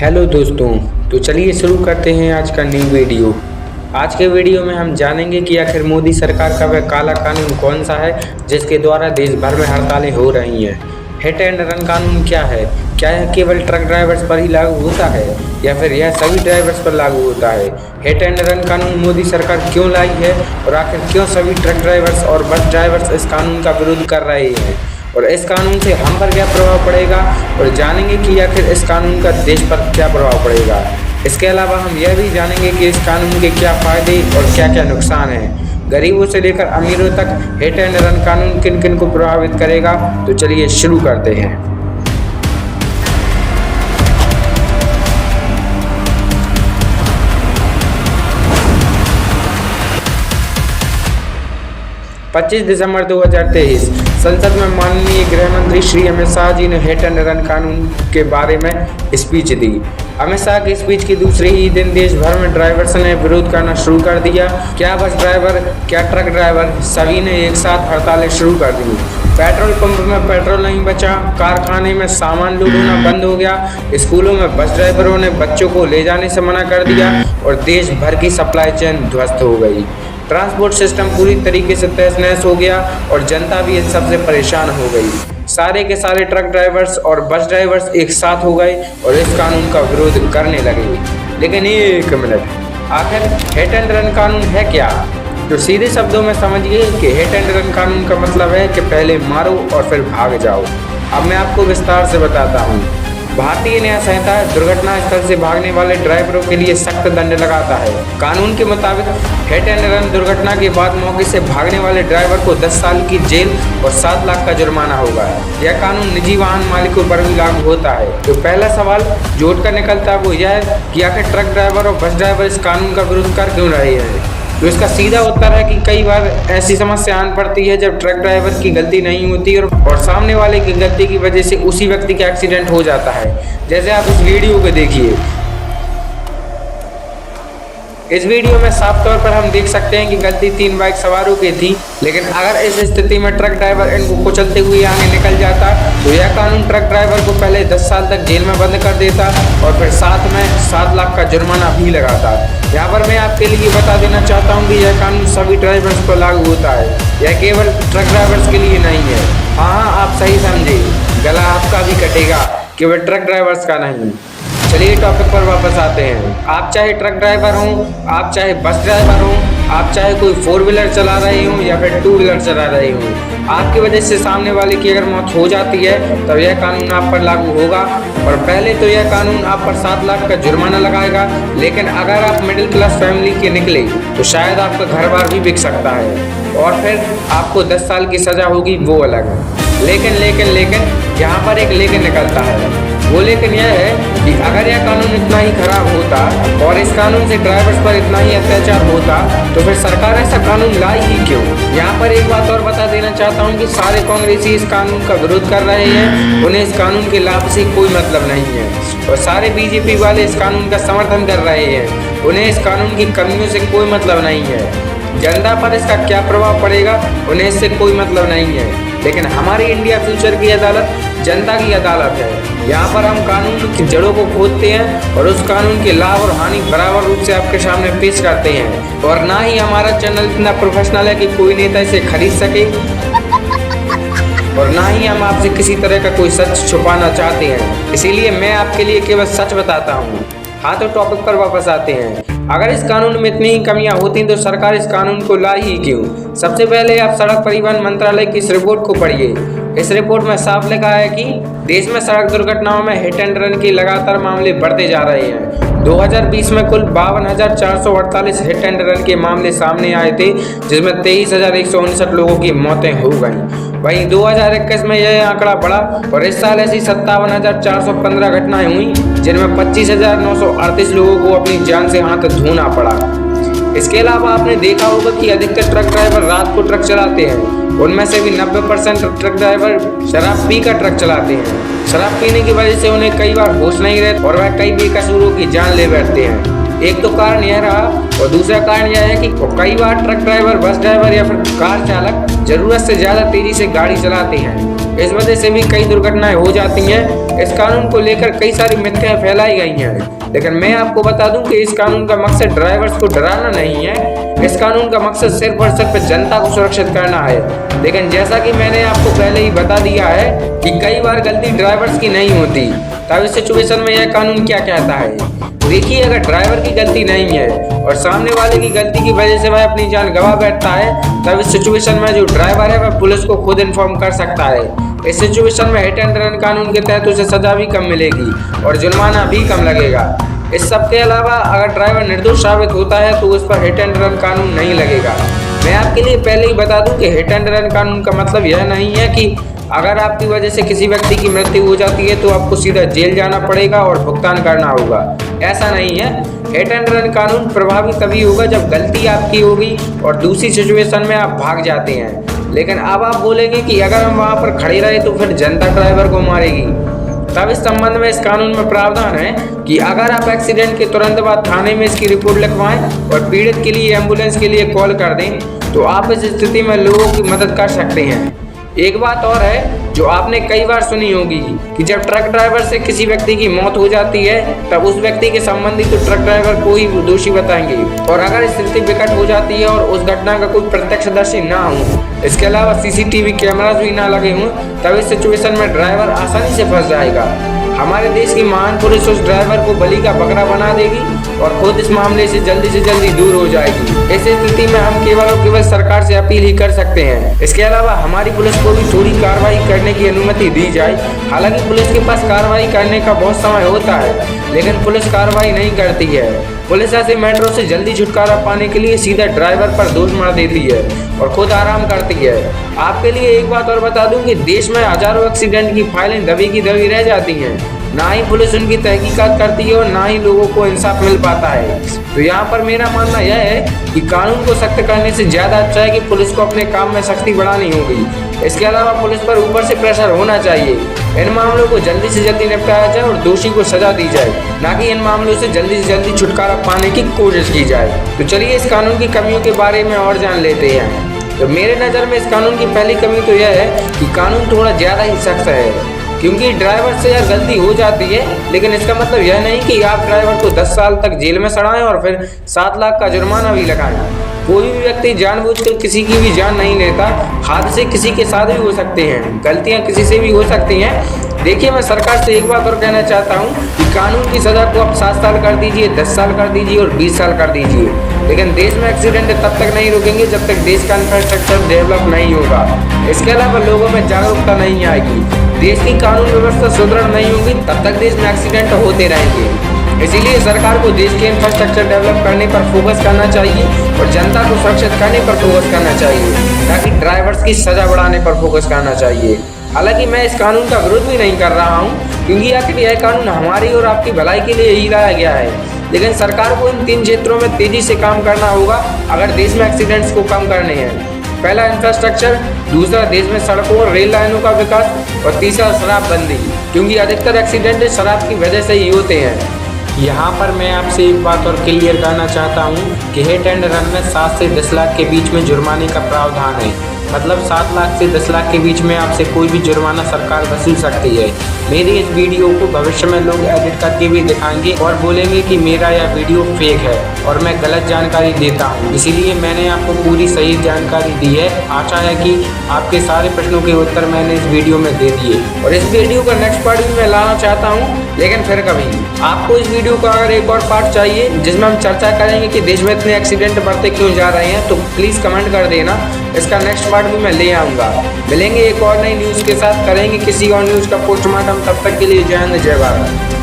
Hello दोस्तों। तो चलिए शुरू करते हैं आज का न्यू वीडियो। आज के वीडियो में हम जानेंगे कि आखिर मोदी सरकार का वह काला कानून कौन सा है जिसके द्वारा देश भर में हड़तालें हो रही हैं। हिट एंड रन कानून क्या है? क्या यह केवल ट्रक ड्राइवर्स पर ही लागू होता है या फिर यह सभी ड्राइवर्स पर लागू होता है? हिट एंड रन कानून मोदी सरकार क्यों लाई है और आखिर क्यों सभी ट्रक ड्राइवर्स और बस ड्राइवर्स इस कानून का विरोध कर रहे हैं और इस कानून से हम पर क्या प्रभाव पड़ेगा, और जानेंगे कि आखिर इस कानून का देश पर क्या प्रभाव पड़ेगा। इसके अलावा हम यह भी जानेंगे कि इस कानून के क्या फ़ायदे और क्या क्या नुकसान हैं। गरीबों से लेकर अमीरों तक हिट एंड रन कानून किन किन को प्रभावित करेगा। तो चलिए शुरू करते हैं। पच्चीस दिसंबर 2023 संसद में माननीय गृह मंत्री श्री अमित शाह जी ने हिट एंड रन कानून के बारे में स्पीच दी। अमित शाह की स्पीच के दूसरे ही दिन देश भर में ड्राइवर्स ने विरोध करना शुरू कर दिया। क्या बस ड्राइवर, क्या ट्रक ड्राइवर, सभी ने एक साथ हड़तालें शुरू कर दी। पेट्रोल पंप में पेट्रोल नहीं बचा, कारखाने में सामान लोड होना बंद हो गया, स्कूलों में बस ड्राइवरों ने बच्चों को ले जाने से मना कर दिया और देश भर की सप्लाई चेन ध्वस्त हो गई। ट्रांसपोर्ट सिस्टम पूरी तरीके से तहस नहस हो गया और जनता भी इन सबसे परेशान हो गई। सारे के सारे ट्रक ड्राइवर्स और बस ड्राइवर्स एक साथ हो गए और इस कानून का विरोध करने लगे। लेकिन एक मिनट, आखिर हिट एंड रन कानून है क्या? तो सीधे शब्दों में समझिए कि हिट एंड रन कानून का मतलब है कि पहले मारो और फिर भाग जाओ। अब मैं आपको विस्तार से बताता हूँ। भारतीय न्याय संहिता दुर्घटना स्थल से भागने वाले ड्राइवरों के लिए सख्त दंड लगाता है। कानून के मुताबिक हिट एंड रन दुर्घटना के बाद मौके से भागने वाले ड्राइवर को 10 साल की जेल और 7 लाख का जुर्माना होगा। यह कानून निजी वाहन मालिकों पर भी लागू होता है। तो पहला सवाल जो उठकर निकलता है वो यह है कि आखिर ट्रक ड्राइवर और बस ड्राइवर इस कानून का विरोध कर क्यों रहे हैं? तो इसका सीधा उत्तर है कि कई बार ऐसी समस्या आन पड़ती है जब ट्रक ड्राइवर की गलती नहीं होती और सामने वाले की गलती की वजह से उसी व्यक्ति का एक्सीडेंट हो जाता है। जैसे आप इस वीडियो को देखिए। इस वीडियो में साफ तौर पर हम देख सकते हैं कि गलती 3 बाइक सवारों की थी, लेकिन अगर इस स्थिति में ट्रक ड्राइवर इनको कुचलते हुए आगे निकल जाता तो यह कानून ट्रक ड्राइवर को पहले 10 साल तक जेल में बंद कर देता और फिर साथ में 7 लाख का जुर्माना भी लगाता। यहाँ पर मैं आपके लिए बता देना चाहता हूँ कि यह कानून सभी ड्राइवर्स पर लागू होता है, यह केवल ट्रक ड्राइवर्स के लिए नहीं है। हाँ, आप सही समझे, गला आपका भी कटेगा, केवल ट्रक ड्राइवर्स का नहीं। चलिए टॉपिक पर वापस आते हैं। आप चाहे ट्रक ड्राइवर हों, आप चाहे बस ड्राइवर हों, आप चाहे कोई 4 व्हीलर चला रहे हों या फिर 2 व्हीलर चला रहे हों, आपकी वजह से सामने वाले की अगर मौत हो जाती है तब यह कानून आप पर लागू होगा। और पहले तो यह कानून आप पर 7 लाख का जुर्माना लगाएगा, लेकिन अगर आप मिडिल क्लास फैमिली के निकले तो शायद आपका घर बार भी बिक सकता है और फिर आपको 10 साल की सज़ा होगी, वो अलग। लेकिन यहाँ पर एक लेकिन निकलता है। वो लेकिन यह है कि अगर यह कानून इतना ही खराब होता और इस कानून से ड्राइवर्स पर इतना ही अत्याचार होता तो फिर सरकार ऐसा कानून लाई ही क्यों? यहाँ पर एक बात और बता देना चाहता हूँ कि सारे कांग्रेसी इस कानून का विरोध कर रहे हैं, उन्हें इस कानून के लाभ से कोई मतलब नहीं है। और सारे बीजेपी वाले इस कानून का समर्थन कर रहे हैं, उन्हें इस कानून की कमियों से कोई मतलब नहीं है। जनता पर इसका क्या प्रभाव पड़ेगा उन्हें इससे कोई मतलब नहीं है। लेकिन हमारी इंडिया फ्यूचर की अदालत जनता की अदालत है। यहाँ पर हम कानून की जड़ों को खोदते हैं और उस कानून के लाभ और हानि बराबर रूप से आपके सामने पेश करते हैं। और ना ही हमारा चैनल इतना प्रोफेशनल है कि कोई नेता इसे खरीद सके और ना ही हम आपसे किसी तरह का कोई सच छुपाना चाहते हैं। इसीलिए मैं आपके लिए केवल सच बताता हूँ। हाँ, तो टॉपिक पर वापस आते हैं। अगर इस कानून में इतनी ही कमियां होती तो सरकार इस कानून को लाई ही क्यों? सबसे पहले आप सड़क परिवहन मंत्रालय की इस रिपोर्ट को पढ़िए। इस रिपोर्ट में साफ लिखा है कि देश में सड़क दुर्घटनाओं में हिट एंड रन के लगातार मामले बढ़ते जा रहे हैं। 2020 में कुल 52,448 हिट एंड रन के मामले सामने आए थे, जिसमें 23,159 लोगों की मौतें हो गईं। वहीं 2021 में यह आंकड़ा बढ़ा और इस साल ऐसी 57,415 घटनाएं हुई, जिनमें 25,938 लोगों को अपनी जान से हाथ धोना पड़ा। इसके अलावा आपने देखा होगा कि अधिकतर ट्रक ड्राइवर रात को ट्रक चलाते हैं, उनमें से भी 90% ट्रक ड्राइवर शराब पीकर ट्रक चलाते हैं। शराब पीने की वजह से उन्हें कई बार होश नहीं रहता और वह कई बेकसूरों की जान ले बैठते हैं। एक तो कारण यह रहा और दूसरा कारण यह है कि कई बार ट्रक ड्राइवर, बस ड्राइवर या फिर कार चालक जरूरत से ज़्यादा तेज़ी से गाड़ी चलाते हैं। इस वजह से भी कई दुर्घटनाएं हो जाती हैं। इस कानून को लेकर कई सारी मिथ्याएं फैलाई गई हैं, लेकिन मैं आपको बता दूं कि इस कानून का मकसद ड्राइवर्स को डराना नहीं है। इस कानून का मकसद सिर्फ और सिर्फ जनता को सुरक्षित करना है। लेकिन जैसा कि मैंने आपको पहले ही बता दिया है कि कई बार गलती ड्राइवर्स की नहीं होती, तब इस सिचुएशन में यह कानून क्या कहता है। देखिए, अगर ड्राइवर की गलती नहीं है और सामने वाले की गलती की वजह से वह अपनी जान गंवा बैठता है, तब इस सिचुएशन में जो ड्राइवर है वह पुलिस को खुद इन्फॉर्म कर सकता है। इस सिचुएशन में हिट एंड रन कानून के तहत उसे सजा भी कम मिलेगी और जुर्माना भी कम लगेगा। इस सब के अलावा अगर ड्राइवर निर्दोष साबित होता है तो उस पर हिट एंड रन कानून नहीं लगेगा। मैं आपके लिए पहले ही बता दूं कि हिट एंड रन कानून का मतलब यह नहीं है कि अगर आपकी वजह से किसी व्यक्ति की मृत्यु हो जाती है तो आपको सीधा जेल जाना पड़ेगा और भुगतान करना होगा। ऐसा नहीं है। हिट एंड रन कानून प्रभावी तभी होगा जब गलती आपकी होगी और दूसरी सिचुएशन में आप भाग जाते हैं। लेकिन अब आप बोलेंगे कि अगर हम वहां पर खड़े रहे तो फिर जनता ड्राइवर को मारेगी। तब इस संबंध में इस कानून में प्रावधान है कि अगर आप एक्सीडेंट के तुरंत बाद थाने में इसकी रिपोर्ट लिखवाएं और पीड़ित के लिए एम्बुलेंस के लिए कॉल कर दें तो आप इस स्थिति में लोगों की मदद कर सकते हैं। एक बात और है जो आपने कई बार सुनी होगी कि जब ट्रक ड्राइवर से किसी व्यक्ति की मौत हो जाती है तब उस व्यक्ति के संबंधी तो ट्रक ड्राइवर को ही दोषी बताएंगे, और अगर स्थिति विकट हो जाती है और उस घटना का कोई प्रत्यक्षदर्शी ना हो, इसके अलावा सीसीटीवी कैमरास भी ना लगे हों, तब इस सिचुएशन में ड्राइवर आसानी से फंस जाएगा। हमारे देश की महान पुलिस उस ड्राइवर को बलि का बकरा बना देगी और खुद इस मामले से जल्दी दूर हो जाएगी। ऐसी स्थिति में हम केवल और केवल सरकार से अपील ही कर सकते हैं। इसके अलावा हमारी पुलिस को भी थोड़ी कार्रवाई करने की अनुमति दी जाए। हालांकि पुलिस के पास कार्रवाई करने का बहुत समय होता है, लेकिन पुलिस कार्रवाई नहीं करती है। पुलिस ऐसे मैटरों से जल्दी छुटकारा पाने के लिए सीधा ड्राइवर पर दोष मढ़ देती है और खुद आराम करती है। आपके लिए एक बात और बता दूं कि देश में हजारों एक्सीडेंट की फाइलें दबी की दबी रह जाती हैं। ना ही पुलिस उनकी तहकीकात करती है और ना ही लोगों को इंसाफ मिल पाता है। तो यहाँ पर मेरा मानना यह है कि कानून को सख्त करने से ज़्यादा अच्छा है कि पुलिस को अपने काम में सख्ती बढ़ानी होगी। इसके अलावा पुलिस पर ऊपर से प्रेशर होना चाहिए। इन मामलों को जल्दी से जल्दी निपटाया जाए और दोषी को सजा दी जाए, ना कि इन मामलों से जल्दी छुटकारा पाने की कोशिश की जाए। तो चलिए इस कानून की कमियों के बारे में और जान लेते हैं। तो मेरे नज़र में इस कानून की पहली कमी तो यह है कि कानून थोड़ा ज़्यादा ही सख्त है, क्योंकि ड्राइवर से यह गलती हो जाती है, लेकिन इसका मतलब यह नहीं कि आप ड्राइवर को 10 साल तक जेल में सड़ाएं और फिर 7 लाख का जुर्माना भी लगाएं। कोई भी व्यक्ति जानबूझकर किसी की भी जान नहीं लेता। हादसे किसी के साथ भी हो सकते हैं, गलतियां किसी से भी हो सकती हैं। देखिए, मैं सरकार से एक बात और कहना चाहता हूं कि कानून की सज़ा को आप 7 साल कर दीजिए, 10 साल कर दीजिए और 20 साल कर दीजिए, लेकिन देश में एक्सीडेंट तब तक नहीं रुकेंगे जब तक देश का इंफ्रास्ट्रक्चर डेवलप नहीं होगा। इसके अलावा लोगों में जागरूकता नहीं आएगी, देश की कानून व्यवस्था सुदृढ़ नहीं होगी, तब तक देश में एक्सीडेंट होते रहेंगे। इसीलिए सरकार को देश के इंफ्रास्ट्रक्चर डेवलप करने पर फोकस करना चाहिए और जनता को सुरक्षित करने पर फोकस करना चाहिए, ताकि ड्राइवर्स की सजा बढ़ाने पर फोकस करना चाहिए। हालांकि मैं इस कानून का विरोध भी नहीं कर रहा हूं, क्योंकि आखिर यह कानून हमारी और आपकी भलाई के लिए ही लाया गया है। लेकिन सरकार को इन 3 क्षेत्रों में तेजी से काम करना होगा अगर देश में एक्सीडेंट्स को कम करने हैं। पहला इंफ्रास्ट्रक्चर, दूसरा देश में सड़कों और रेल लाइनों का विकास और तीसरा शराबबंदी, क्योंकि अधिकतर एक्सीडेंट शराब की वजह से ही होते हैं। यहाँ पर मैं आपसे एक बात और क्लियर करना चाहता हूँ कि हिट एंड रन में 7 से 10 लाख के बीच में जुर्माने का प्रावधान है। मतलब 7 लाख से 10 लाख के बीच में आपसे कोई भी जुर्माना सरकार वसूल सकती है। मेरी इस वीडियो को भविष्य में लोग एडिट करके भी दिखाएंगे और बोलेंगे कि मेरा यह वीडियो फेक है और मैं गलत जानकारी देता हूँ, इसीलिए मैंने आपको पूरी सही जानकारी दी है। आशा है कि आपके सारे प्रश्नों के उत्तर मैंने इस वीडियो में दे दिए और इस वीडियो का नेक्स्ट पार्ट भी मैं लाना चाहता हूँ, लेकिन फिर कभी। आपको इस वीडियो का अगर एक और पार्ट चाहिए जिसमें हम चर्चा करेंगे कि देश में इतने एक्सीडेंट बढ़ते क्यों जा रहे हैं, तो प्लीज़ कमेंट कर देना। इसका नेक्स्ट पार्ट भी मैं ले आऊँगा। मिलेंगे एक और नई न्यूज़ के साथ, करेंगे किसी और न्यूज़ का पोस्टमार्टम। तब तक के लिए जय हिंद, जय भारत।